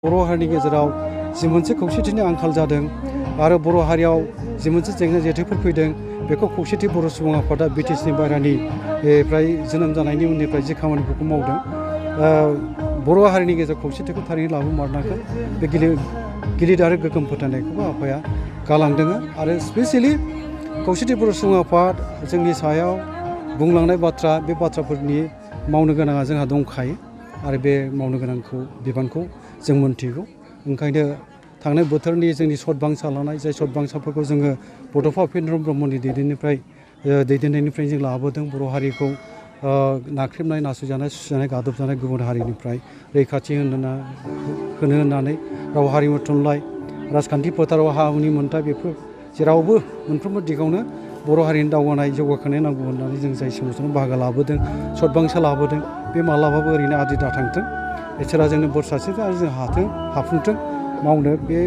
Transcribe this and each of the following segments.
बर' हारिनि गेजेराव जि मोनसे खौसेथिनि आंखाल जादों आरो बर' हारियाव जि मोनसे जेंना जेथोफोर फैदों बेखौ खौसेथि बर' सुबुं आफादा बिटिसिनि बायरानिफ्राय जोनोम जानायनि उननिफ्राय जि खामानिफोरखौ मावदों बर' हारिनि गेजेराव खौसेथिखौ थारैनो लाबोमारनांगोन बे गिलिर आरो गोग्गोम फोथायनायखौबो आफाया गालांदों आरो स्पेसियेलि खौसेथि बर' सुबुं आफाद जोंनि सायाव बुंलांनाय बाथ्रा बे बाथ्राफोरनि मावनो गोनाङा जोंहा दंखायो आरो बे मावनो गोनांखौ बिबानखौ जों मोनथिगौ ओंखायनो थांनाय बोथोरनि जोंनि सत बांसा लानाय जाय सत बांसाफोरखौ जोङो बड'फा उपेन्द्र ब्रह्मनि दैदेननायनिफ्राय जों लाबोदों बर' हारिखौ नाख्रेबनाय नासयजानाय सुसिजानाय गादबजानाय गुबुन हारिनिफ्राय रैखाथि होनो होननानै राव हारिमु थुनलाइ राजखान्थि फोथाराव हा हुनि मोन्थाय बेफोर जेरावबो मोनफ्रोमबो दिगावनो बर' हारिनि दावगानाय जौगाखांनाय नांगौ होननानै जों जाय सोमावसाराव बाहागो लाबोदों सत बांसा लाबोदों बे मालाबाबो ओरैनो आद्रि दाथांथों इसोरा जोंनो बोर सारस्रिथों आरो जों हाफुंथों मावनो बे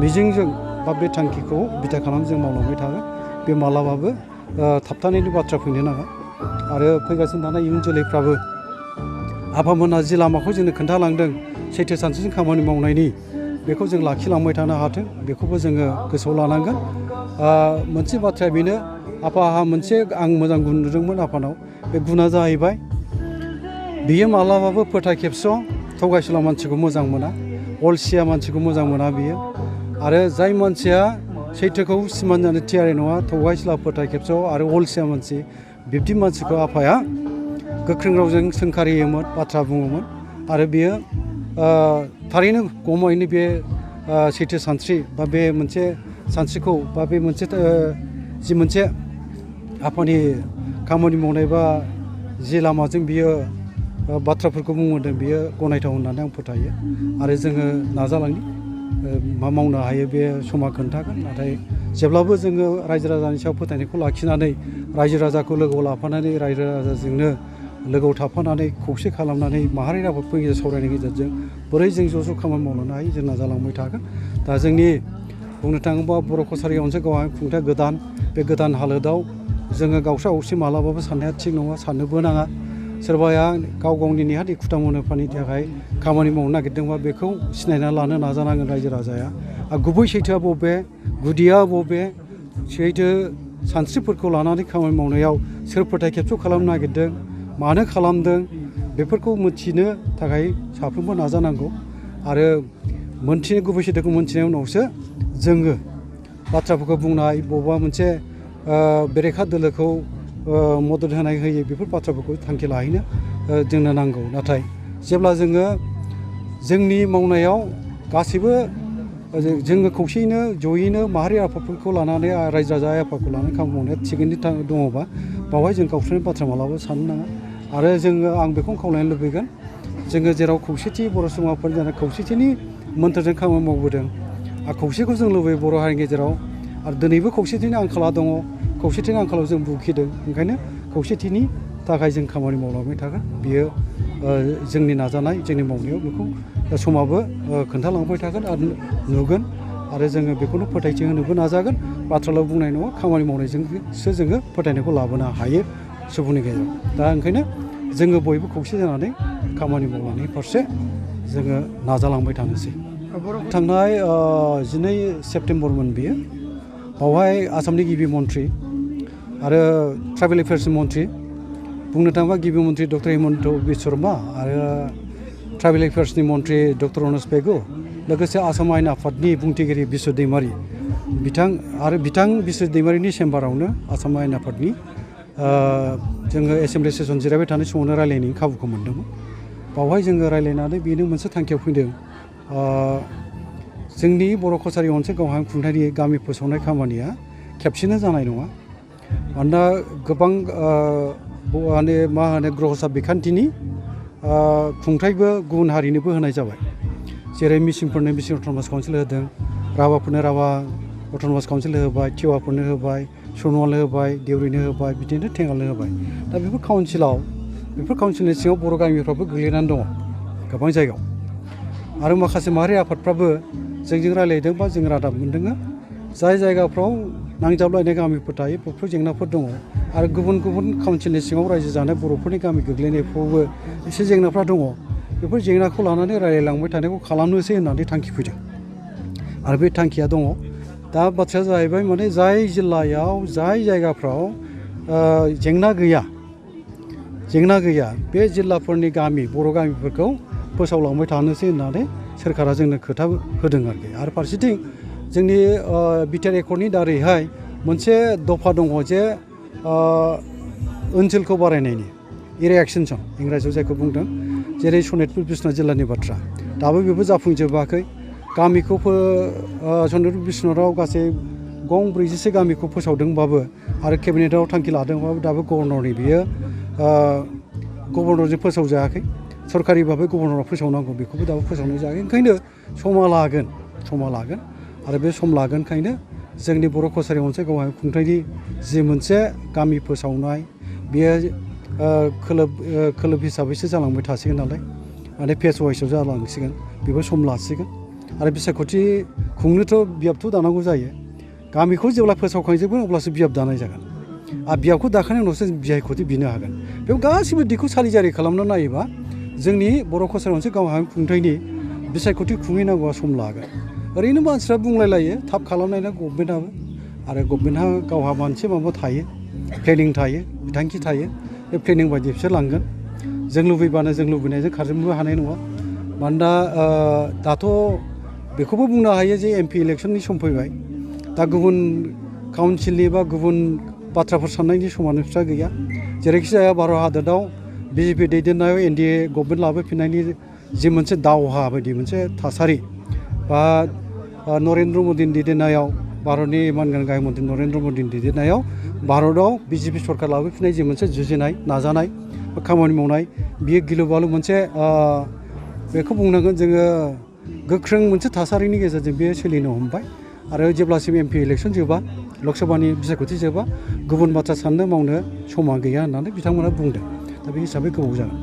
मिजिंजों बा बे थांखिखौ बिथा खालामनानै जों मावलांबाय थागोन बे मालाबाबो थाबथानायनि बाथ्रा फैनो नाङा आरो फैगासिनो थानाय इयुन जोलैफ्राबो आफामोनहा जि लामाखौ जोंनो खोन्थालांदों सैथो सानस्रिजों खामानि मावनायनि बेखौ जों लाखिलांबाय थानो हाथों बेखौबो जोङो गोसोआव लानांगोन मोनसे बाथ्राया बेनो आफाहा मोनसे आं मोजां गुन नुदोंमोन आफानाव बे गुना जाहैबाय बियो मालाबाबो फोथाय खेबस' थगायसुला मानसिखौ मोजां मोना अलसिया मानसिखौ मोजां मोना बियो आरो जाय मानसिया सैथोखौ सिमान जानो थियारि नङा थगायसुला फोथाय खेबस' आरो अलसिया मानसि बिब्दि मानसिखौ आफाया गोख्रों रावजों सोंखारियोमोन बाथ्रा बुङोमोन आरो बियो थारैनो गमायैनो बे सैथो सानस्रि बा बे मोनसे सानस्रिखौ बा बे मोनसे जि मोनसे आफानि खामानि मावनाय बा जि लामाजों बियो बाथ्राफोरखौ बुंहरदों बियो गनायथाव होननानै आं फोथायो आरो जोङो नाजालांनि मा मावनो हायो बे समा खोन्थागोन नाथाय जेब्लाबो जोङो रायजो राजानि सायाव फोथायनायखौ लाखिनानै रायजो राजाखौ लोगोआव लाफानानै रायजो राजाजोंनो लोगोआव थाफानानै खौसे खालामनानै माहारि आफादफोरनि गेजेराव सावरायनायनि गेजेरजों बोरै जों ज' खामानि मावलांनो हायो जों नाजालांबाय थागोन दा जोंनि बुंनो थाङोबा बर' कसारि मोनसे गावहा खुंथाय गोदान बे गोदान हालोदाव जोङो गावस्रा असे मालाबाबो साननाया थिग नङा साननोबो नाङा सोरबाया गाव गावनि नेहाद एखुथा मुलाम्फानि थाखाय खामानि मावनो नागिरदोंबा बेखौ सिनायना लानो नाजानांगोन रायजो राजाया आरो गुबै सैथोआ बबे गुदिया बबे सैथो सानस्रिफोरखौ लानानै खामानि मावनायाव सोर फोथाय खेबस' खालामनो नागिरदों मानो खालामदों बेफोरखौ मिथिनो थाखाय साफ्रोमबो नाजानांगौ आरो मोनथिनो गुबै सैथोखौ मोनथिनायनि उनावसो जोङो बाथ्राफोरखौ बुंनाय बबेबा मोनसे बेरेखा दोलोखौ मदद होनाय होयै बेफोर बाथ्राफोरखौ थांखि लाहैनो जोंनो नांगौ नाथाय जेब्ला जोङो जोंनि मावनायाव गासैबो जोङो खौसेयैनो जयैनो माहारि आफादफोरखौ लानानै रायजो राजा आफादखौ लानानै खामानि मावनाया थिगैनो दङबा बावहाय जों गावस्रानि बाथ्रा मालाबा साननो नाङा आरो जोङो आं बेखौनो खावलायनो लुबैगोन जोङो जेराव खौसेथि बर' सुबुंफोर जानाय खौसेथिनि मोन्थोरजों खामानि मावबोदों आरो खौसेखौ जों लुबैयो बर' हारिनि गेजेराव आरो दिनैबो खौसेथिनि आंखाला दङ खौसेथिनि आंखालाव जों भुगिदों ओंखायनो खौसेथिनि थाखाय जों खामानि मावलांबाय थागोन बियो जोंनि नाजानाय जोंनि मावनायाव बेखौ समाबो खोन्थालांबाय थागोन आरो नुगोन आरो जोङो बेखौनो फोथायथि होनोबो नाजागोन बाथ्राल' बुंनाय नङा खामानि मावनायजोंसो जोङो फोथायनायखौ लाबोनो हायो सुबुंनि गेजेराव दा ओंखायनो जोङो बयबो खौसे जानानै खामानि मावलांनायनि फारसे जोङो नाजालांबाय थानोसै थांनाय 12 सेप्तेम्बरमोन बियो बावहाय आसामनि गिबि मन्थ्रि आरो ट्राइबेल एफेयार्सनि मन्थ्रि बुंनो थाङोबा गिबि मन्थ्रि डक्टर हिमन्त बिश्व शर्मा आरो ट्राइबेल एफेयार्सनि मन्थ्रि डक्टर अनस पेगु लोगोसे आसाम आयेन आफादनि बुंथिगिरि बिश्व दैमारि बिथां बिश्व दैमारिनि चेम्बारावनो आसाम आयेन आफादनि जोङो एसेमब्लि सेसन जिरायबाय थानाय समावनो रायलायनायनि खाबुखौ मोन्दोंमोन बावहाय जोङो रायलायनानै बेनो मोनसे थांखियाव फैदों जोंनि बर' कसारि मोनसे गावहा खुंथायनि गामि फोसावनाय खामानिया खेबसेनो जानाय नङा मानोना गोबां मा होनो ग्रहसा बिखान्थिनि खुंथायबो गुबुन हारिनोबो होनाय जाबाय जेरै मिसिंफोरनो मिसिं अट'नमास काउन्सिल होदों राभाफोरनो राभा अट'नमास काउन्सिल होबाय टिवाफोरनो होबाय सनवालनो होबाय देउरिनो होबाय बिदिनो थेङालनो होबाय दा बेफोर काउन्सिलनि सिङाव बर' गामिफ्राबो गोग्लैनानै दङ गोबां जायगायाव आरो माखासे माहारि आफादफ्राबो जोंजों रायलायदों बा जों रादाब मोनदों जाय जायगाफ्राव नांजाबलायनाय गामिफोर थायो बेफोर जेंनाफोर दङ आरो गुबुन गुबुन काउन्सिलनि सिङाव रायजो जानाय बर'फोरनि गामि गोग्लैनायफ्रावबो एसे जेंनाफ्रा दङ बेफोर जेंनाखौ लानानै रायलायलांबाय थानायखौ खालामनोसै होननानै थांखि फैदों आरो बे थांखिया दङ दा बाथ्राया जाहैबाय माने जाय जिल्लायाव जाय जायगाफ्राव जेंना गैया बे जिल्लाफोरनि गामि बर' गामिफोरखौ फोसावलांबाय थानोसै होननानै सोरखारा जोंनो खोथा होदों आरो फारसेथिं जोंनि बिटिआर एकर्डनि दारैहाय मोनसे दफा दङ जे ओनसोलखौ बारायनायनि एरिया एक्सटेनसन इंराजियाव जायखौ बुंदों जेरै सनितपुर बिश्वनाथ जिल्लानि बाथ्रा दाबो बेबो जाफुंजोबाखै गामिखौ सनितपुर बिश्वनाथाव गासै गं 40सो गामिखौ फोसावदोंबाबो आरो केबिनेटआव थांखि लादोंबाबो दाबो गभर्नरनि बियो गभर्नरजों फोसावजायाखै सरकारि भाबै गभर्नरा फोसावनांगौ बेखौबो दाबो फोसावनाय जायाखै ओंखायनो समा लागोन आरो बे सम लागोनखायनो जोंनि बर' कसारि अनसाय गावहाय खुंथायनि जि मोनसे गामि फोसावनाय बेयो खोलोब हिसाबैसो जालांबाय थासिगोन नालाय माने फेस वाइसआव जालांसिगोन बेबो सम लासिगोन आरो बिसायख'थि खुंनोथ' बियाबथ' दानांगौ जायो गामिखौ जेब्ला फोसावखांजोबगोन अब्लासो बियाब दानाय जागोन आरो बियाबखौ दाखांनायनि उनावसो बिसायख'थि बिनो हागोन बेयाव गासिबो दिगखौ सालिजारि खालामना नायोबा जोंनि बर' कसारि अनसाय गावहाय खुंथायनि बिसायख'थि खुंहैनांगौआ सम लागोन ओरैनो मानसिफ्रा बुंलायलायो थाब खालामनायना गभर्नमेन्टआबो आरो गभर्नमेन्टहा गावहा मोनसे माबा थायो प्लेनिं थायो बिथांखि थायो बे प्लेनिं बायदि बिसोर लांगोन जों लुबैबानो जों लुबैनायजों खारजोबनोबो हानाय नङा मानोना दाथ' बेखौबो बुंनो हायो जे एमपि इलेक्सननि सम फैबाय दा गुबुन काउन्सिलनि बा गुबुन बाथ्राफोर साननायनि समानो फिसा गैया जेरैखि जाया भारत हादराव बिजेपि दैदेननायाव एनडिए गभर्नमेन्ट लाबोफिननायनि जि मोनसे दावहा बायदि मोनसे थासारि बा नरेन्द्र मदिनि दैदेननायाव भारतनि मानगोनां गाहाय मन्थ्रि नरेन्द्र मदिनि दैदेननायाव भारतआव बिजेपि सरकार लाबोफिननाय जि मोनसे जुजिनाय नाजानाय बा खामानि मावनाय बियो गिलु बालु मोनसे बेखौ बुंनांगोन जोङो गोख्रों मोनसे थासारिनि गेजेरजों बेयो सोलिनो हमबाय आरो जेब्लासिम एमपि इलेक्सन जोबा लकसभानि बिसायख'थि जोबा गुबुन बाथ्रा साननो मावनो समा गैया होननानै बिथांमोना बुंदों दा बे हिसाबै गोबाव जागोन